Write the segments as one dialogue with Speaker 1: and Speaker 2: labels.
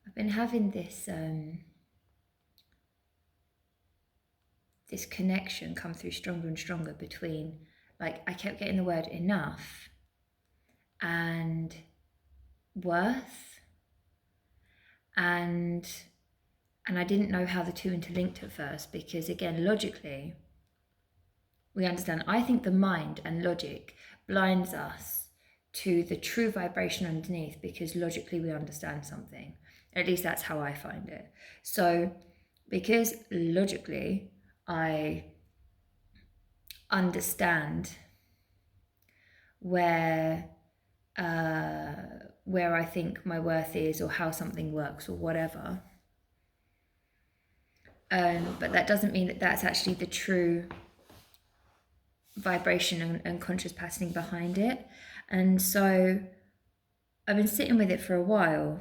Speaker 1: I've been having this this connection come through stronger and stronger between, like, I kept getting the word enough and worth, and I didn't know how the two interlinked at first, because again, logically, we understand. I think the mind and logic blinds us to the true vibration underneath, because logically we understand something. At least that's how I find it. So because logically I understand where I think my worth is, or how something works, or whatever, but that doesn't mean that that's actually the true vibration and conscious patterning behind it. And so I've been sitting with it for a while,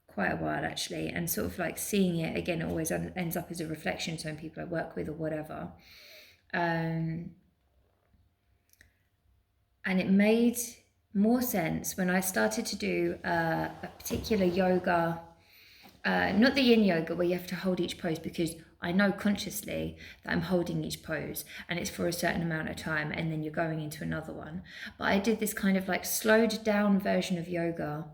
Speaker 1: quite a while actually, and sort of like seeing it again. It always ends up as a reflection, so in people I work with or whatever, and it made more sense when I started to do a particular yoga, not the yin yoga where you have to hold each pose, because I know consciously that I'm holding each pose and it's for a certain amount of time and then you're going into another one. But I did this kind of like slowed down version of yoga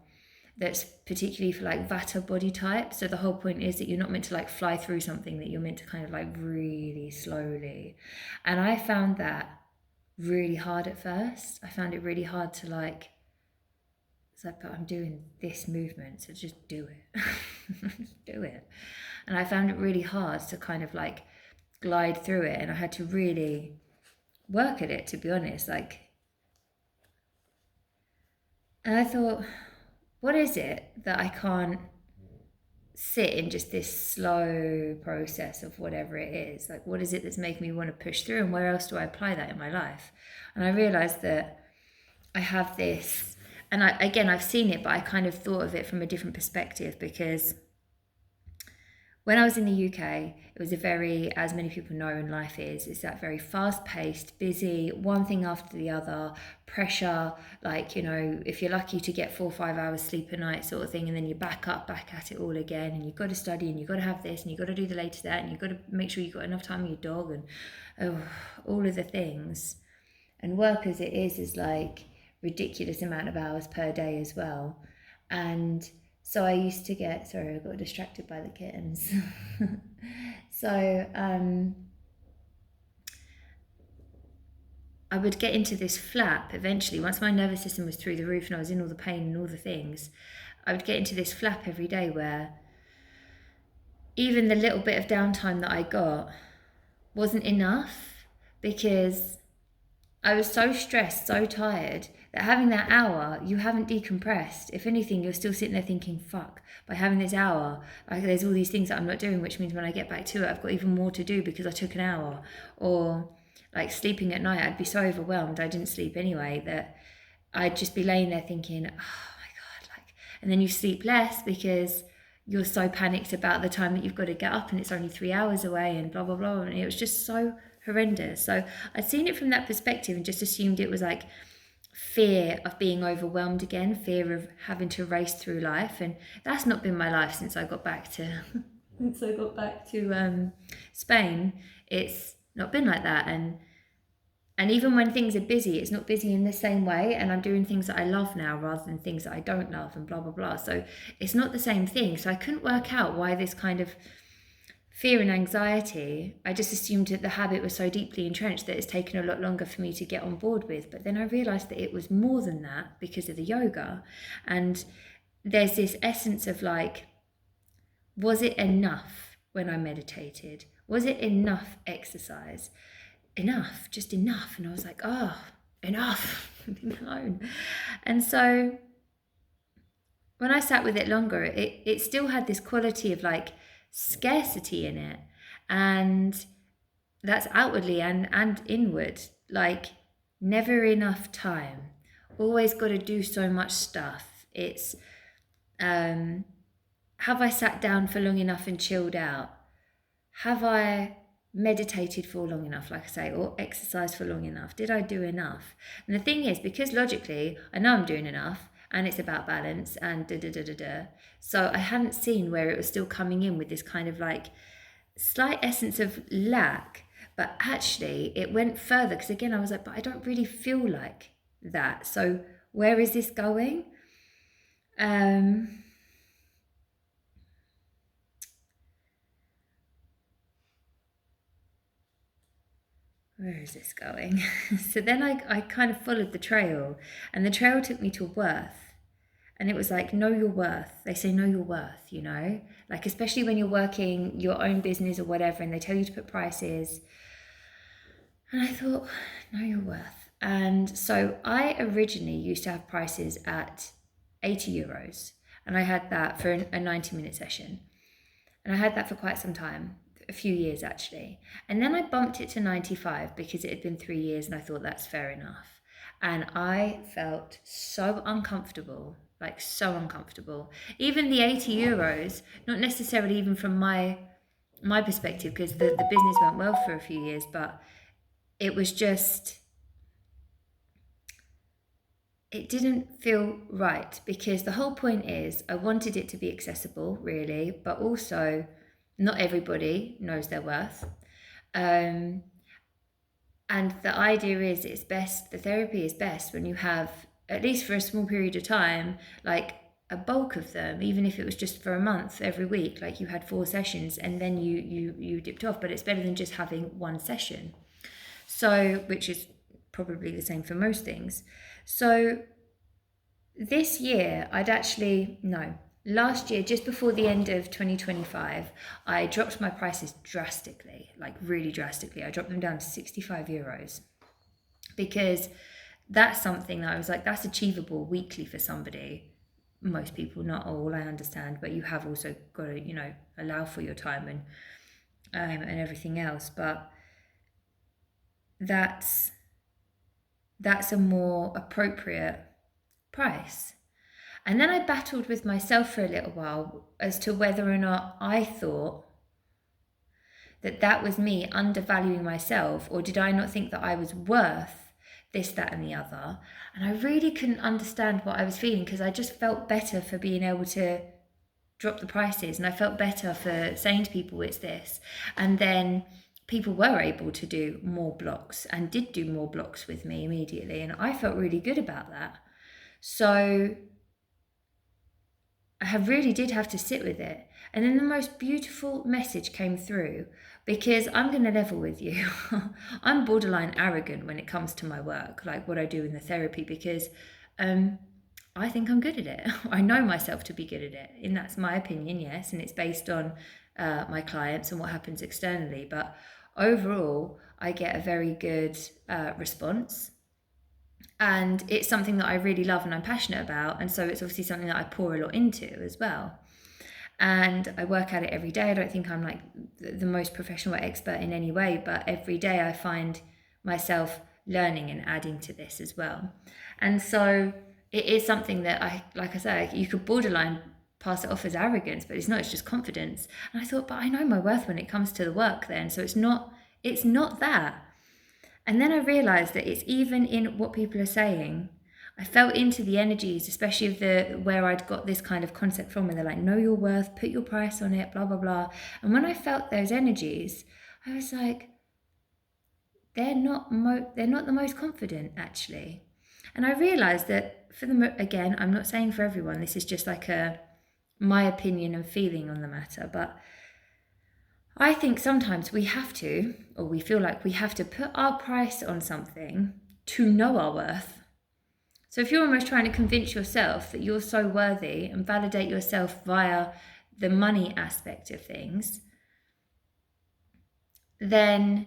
Speaker 1: that's particularly for like Vata body type. So the whole point is that you're not meant to like fly through something, that you're meant to kind of like really slowly. And I found that really hard at first. I found it really hard to like, it's like, but I'm doing this movement, so just do it. Just do it. And I found it really hard to kind of like glide through it, and I had to really work at it, to be honest. Like, and I thought, what is it that I can't sit in just this slow process of whatever it is? Like, what is it that's making me want to push through, and where else do I apply that in my life? And I realized that I have this, and I've seen it, but I kind of thought of it from a different perspective, because when I was in the UK, it was a very, as many people know in life it's that very fast-paced, busy, one thing after the other, pressure, like, you know, if you're lucky to get 4 or 5 hours sleep a night sort of thing, and then you're back at it all again, and you've got to study, and you've got to have this, and you've got to do the latest that, and you've got to make sure you've got enough time with your dog, and all of the things. And work as it is like ridiculous amount of hours per day as well. And so I used to get, sorry, I got distracted by the kittens. So I would get into this flap eventually. Once my nervous system was through the roof and I was in all the pain and all the things, I would get into this flap every day where even the little bit of downtime that I got wasn't enough, because I was so stressed, so tired, that having that hour, you haven't decompressed. If anything, you're still sitting there thinking, fuck, by having this hour, like there's all these things that I'm not doing, which means when I get back to it, I've got even more to do because I took an hour. Or like sleeping at night, I'd be so overwhelmed, I didn't sleep anyway, that I'd just be laying there thinking, oh my God, like, and then you sleep less because you're so panicked about the time that you've got to get up and it's only 3 hours away and blah, blah, blah. And it was just so horrendous. So I'd seen it from that perspective and just assumed it was like fear of being overwhelmed again, fear of having to race through life. And that's not been my life since I got back to Spain. It's not been like that. And even when things are busy, it's not busy in the same way, and I'm doing things that I love now rather than things that I don't love, and blah blah blah. So it's not the same thing. So I couldn't work out why this kind of fear and anxiety, I just assumed that the habit was so deeply entrenched that it's taken a lot longer for me to get on board with. But then I realized that it was more than that because of the yoga. And there's this essence of like, was it enough when I meditated? Was it enough exercise? Enough, just enough. And I was like, oh, enough, leave me alone. And so when I sat with it longer, it still had this quality of like scarcity in it, and that's outwardly and inward, like never enough time, always got to do so much stuff. It's have I sat down for long enough and chilled out? Have I meditated for long enough, like I say, or exercised for long enough? Did I do enough? And the thing is, because logically I know I'm doing enough, and it's about balance and da da da da da. So I hadn't seen where it was still coming in with this kind of like slight essence of lack, but actually it went further, because again I was like, but I don't really feel like that. So where is this going? Where is this going? So then I kind of followed the trail, and the trail took me to worth. And it was like, know your worth. They say, know your worth, you know? Like, especially when you're working your own business or whatever, and they tell you to put prices. And I thought, know your worth. And so I originally used to have prices at 80 euros. And I had that for a 90-minute session. And I had that for quite some time, a few years actually. And then I bumped it to 95 because it had been 3 years, and I thought that's fair enough. And I felt so uncomfortable, like so uncomfortable. Even the 80 euros, not necessarily even from my perspective, because the business went well for a few years, but it was just, it didn't feel right, because the whole point is I wanted it to be accessible, really, but also not everybody knows their worth. And the idea is it's best, the therapy is best when you have, at least for a small period of time, like a bulk of them, even if it was just for a month every week, like you had 4 sessions and then you dipped off, but it's better than just having one session. So, which is probably the same for most things. So this year last year, just before the end of 2025, I dropped my prices drastically, like really drastically. I dropped them down to 65 euros, because that's something that I was like, that's achievable weekly for somebody. Most people, not all, I understand, but you have also got to, you know, allow for your time and everything else. But that's a more appropriate price. And then I battled with myself for a little while as to whether or not I thought that was me undervaluing myself, or did I not think that I was worth this, that, and the other. And I really couldn't understand what I was feeling, because I just felt better for being able to drop the prices, and I felt better for saying to people it's this. And then people were able to do more blocks, and did do more blocks with me immediately, and I felt really good about that. So I really did have to sit with it. And then the most beautiful message came through, because I'm going to level with you. I'm borderline arrogant when it comes to my work, like what I do in the therapy, because I think I'm good at it. I know myself to be good at it. And that's my opinion, yes. And it's based on my clients and what happens externally. But overall, I get a very good response. And it's something that I really love and I'm passionate about. And so it's obviously something that I pour a lot into as well. And I work at it every day. I don't think I'm like the most professional or expert in any way, but every day I find myself learning and adding to this as well. And so it is something that like I say, you could borderline pass it off as arrogance, but it's not, it's just confidence. And I thought, but I know my worth when it comes to the work then. So it's not that. And then I realized that it's even in what people are saying. I felt into the energies, especially of where I'd got this kind of concept from, where they're like, know your worth, put your price on it, blah, blah, blah. And when I felt those energies, I was like, they're not the most confident, actually. And I realized that again, I'm not saying for everyone, this is just like my opinion and feeling on the matter, but I think sometimes we have to, or we feel like we have to put our price on something to know our worth. So if you're almost trying to convince yourself that you're so worthy and validate yourself via the money aspect of things, then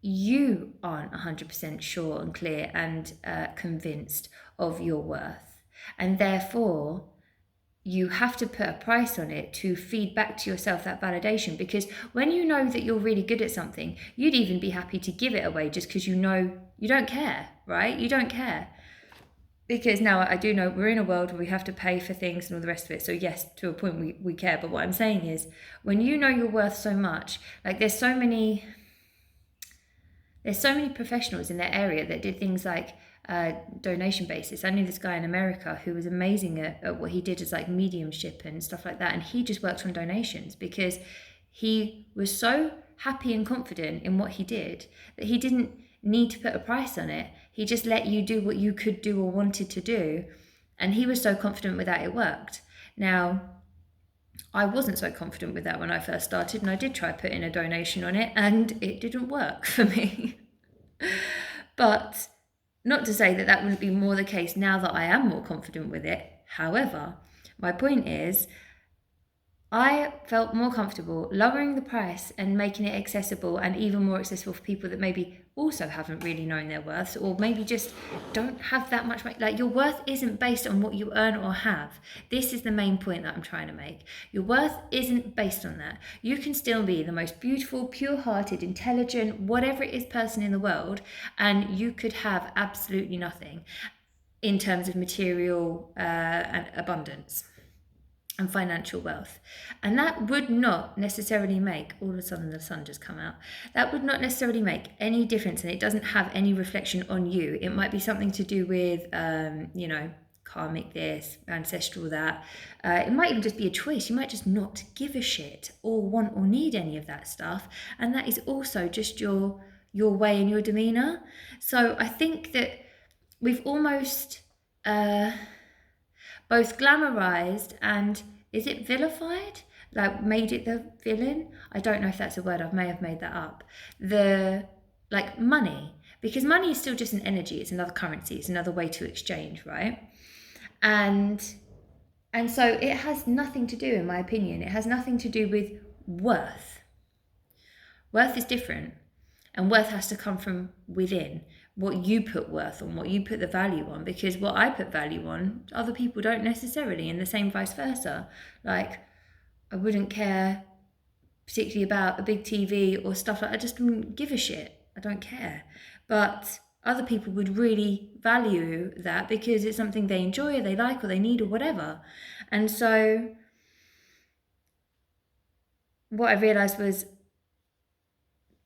Speaker 1: you aren't 100% sure and clear and convinced of your worth. And therefore, you have to put a price on it to feed back to yourself that validation. Because when you know that you're really good at something, you'd even be happy to give it away just because you know you don't care, right? You don't care. Because now I do know we're in a world where we have to pay for things and all the rest of it. So yes, to a point we care. But what I'm saying is, when you know you're worth so much, like there's so many professionals in their area that did things like donation basis. I knew this guy in America who was amazing at what he did as like mediumship and stuff like that, and he just worked on donations because he was so happy and confident in what he did that he didn't need to put a price on it. He just let you do what you could do or wanted to do, and he was so confident with that it worked. Now, I wasn't so confident with that when I first started, and I did try putting a donation on it, and it didn't work for me. But not to say that that wouldn't be more the case now that I am more confident with it. However, my point is, I felt more comfortable lowering the price and making it accessible, and even more accessible for people that maybe also haven't really known their worth, or maybe just don't have that much money. Like, your worth isn't based on what you earn or have. This is the main point that I'm trying to make. Your worth isn't based on that. You can still be the most beautiful, pure-hearted, intelligent, whatever it is person in the world, and you could have absolutely nothing in terms of material and abundance and financial wealth. And that would not necessarily make, all of a sudden the sun just come out, that would not necessarily make any difference, and it doesn't have any reflection on you. It might be something to do with, karmic this, ancestral that. It might even just be a choice. You might just not give a shit or want or need any of that stuff. And that is also just your way and your demeanor. So I think that we've almost both glamorized and, is it vilified? Like, made it the villain? I don't know if that's a word, I may have made that up. Like money, because money is still just an energy, it's another currency, it's another way to exchange, right? And so it has nothing to do, in my opinion, it has nothing to do with worth. Worth is different, and worth has to come from within. What you put worth on, what you put the value on, because what I put value on, other people don't necessarily, and the same vice versa. Like, I wouldn't care particularly about a big TV or stuff like that. I just don't give a shit. I don't care. But other people would really value that because it's something they enjoy or they like or they need or whatever. And so what I realized was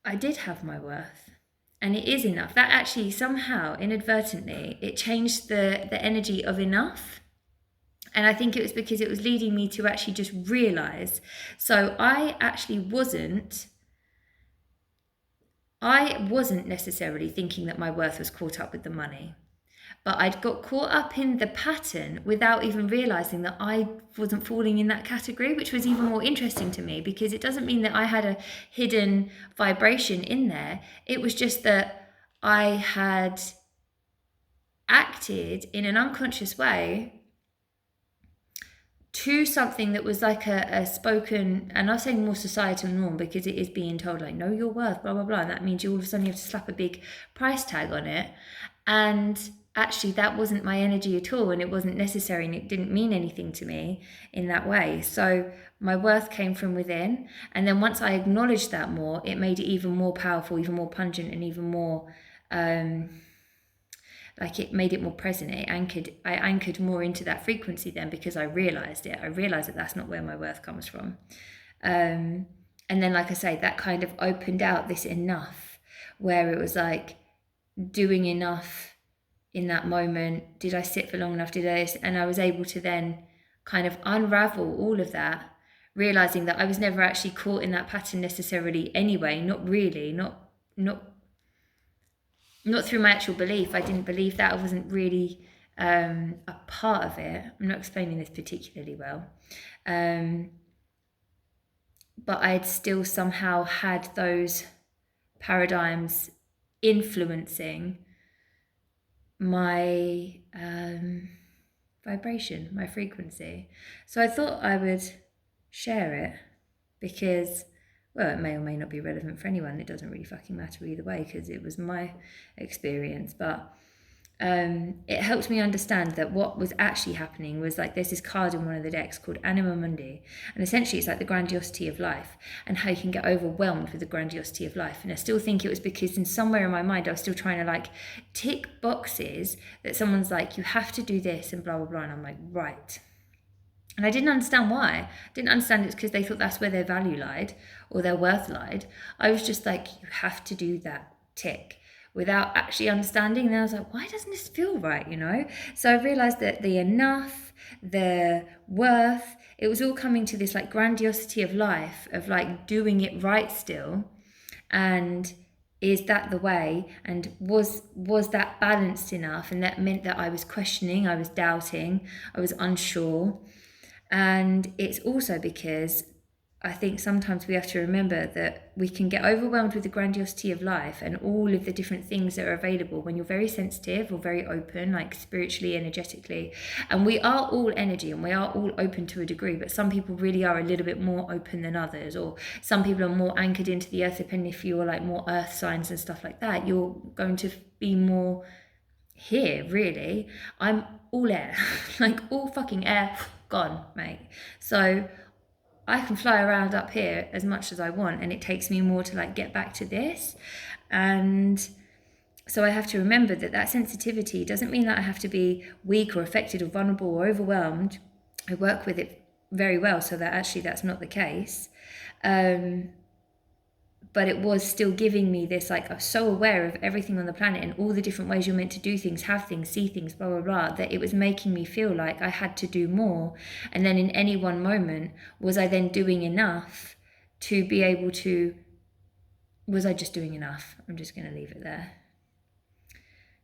Speaker 1: I did have my worth. And it is enough. That actually somehow, inadvertently, it changed the energy of enough. And I think it was because it was leading me to actually just realize. So I actually wasn't necessarily thinking that my worth was caught up with the money. But I'd got caught up in the pattern without even realizing that I wasn't falling in that category, which was even more interesting to me, because it doesn't mean that I had a hidden vibration in there. It was just that I had acted in an unconscious way to something that was like a spoken, and I'll say more societal norm, because it is being told, like, know your worth, blah, blah, blah. And that means you all of a sudden you have to slap a big price tag on it. And actually that wasn't my energy at all, and it wasn't necessary, and it didn't mean anything to me in that way. So my worth came from within, and then once I acknowledged that more, it made it even more powerful, even more pungent, and even more like, it made it more present. I anchored more into that frequency then, because I realized that that's not where my worth comes from. And then, like I say, that kind of opened out this enough, where it was like doing enough in that moment. Did I sit for long enough? And I was able to then kind of unravel all of that, realizing that I was never actually caught in that pattern necessarily anyway. Not really, not through my actual belief. I didn't believe that. I wasn't really a part of it. I'm not explaining this particularly well. But I'd still somehow had those paradigms influencing my vibration, my frequency. So I thought I would share it because, well, it may or may not be relevant for anyone. It doesn't really fucking matter either way, because it was my experience. But it helped me understand that what was actually happening was, like, there's this card in one of the decks called Anima Mundi, and essentially it's like the grandiosity of life and how you can get overwhelmed with the grandiosity of life. And I still think it was because in somewhere in my mind I was still trying to, like, tick boxes that someone's like, you have to do this and blah blah blah, and I'm like, right. And I didn't understand why. I didn't understand it's because they thought that's where their value lied or their worth lied. I was just like, you have to do that tick. without actually understanding. And I was like, why doesn't this feel right, you know? So I realized that the enough, the worth, it was all coming to this like grandiosity of life, of like doing it right still. And is that the way? And was that balanced enough? And that meant that I was questioning, I was doubting, I was unsure. And it's also because I think sometimes we have to remember that we can get overwhelmed with the grandiosity of life and all of the different things that are available when you're very sensitive or very open, like spiritually, energetically. And we are all energy and we are all open to a degree, but some people really are a little bit more open than others, or some people are more anchored into the earth, depending if you're like more earth signs and stuff like that. You're going to be more here, really. I'm all air, like all fucking air, gone, mate. So I can fly around up here as much as I want, and it takes me more to like get back to this. And so I have to remember that that sensitivity doesn't mean that I have to be weak or affected or vulnerable or overwhelmed. I work with it very well so that actually that's not the case. But it was still giving me this, like, I'm so aware of everything on the planet and all the different ways you're meant to do things, have things, see things, blah, blah, blah, that it was making me feel like I had to do more. And then in any one moment, was I then doing enough to be able to, was I just doing enough? I'm just going to leave it there.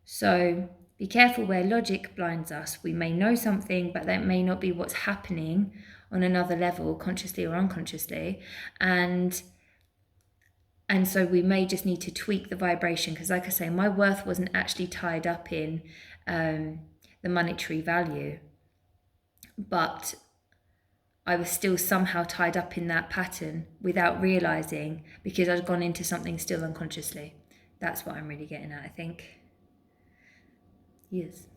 Speaker 1: So be careful where logic blinds us. We may know something, but that may not be what's happening on another level, consciously or unconsciously. And so we may just need to tweak the vibration, because like I say, my worth wasn't actually tied up in the monetary value, but I was still somehow tied up in that pattern without realizing, because I'd gone into something still unconsciously. That's what I'm really getting at, I think. Yes.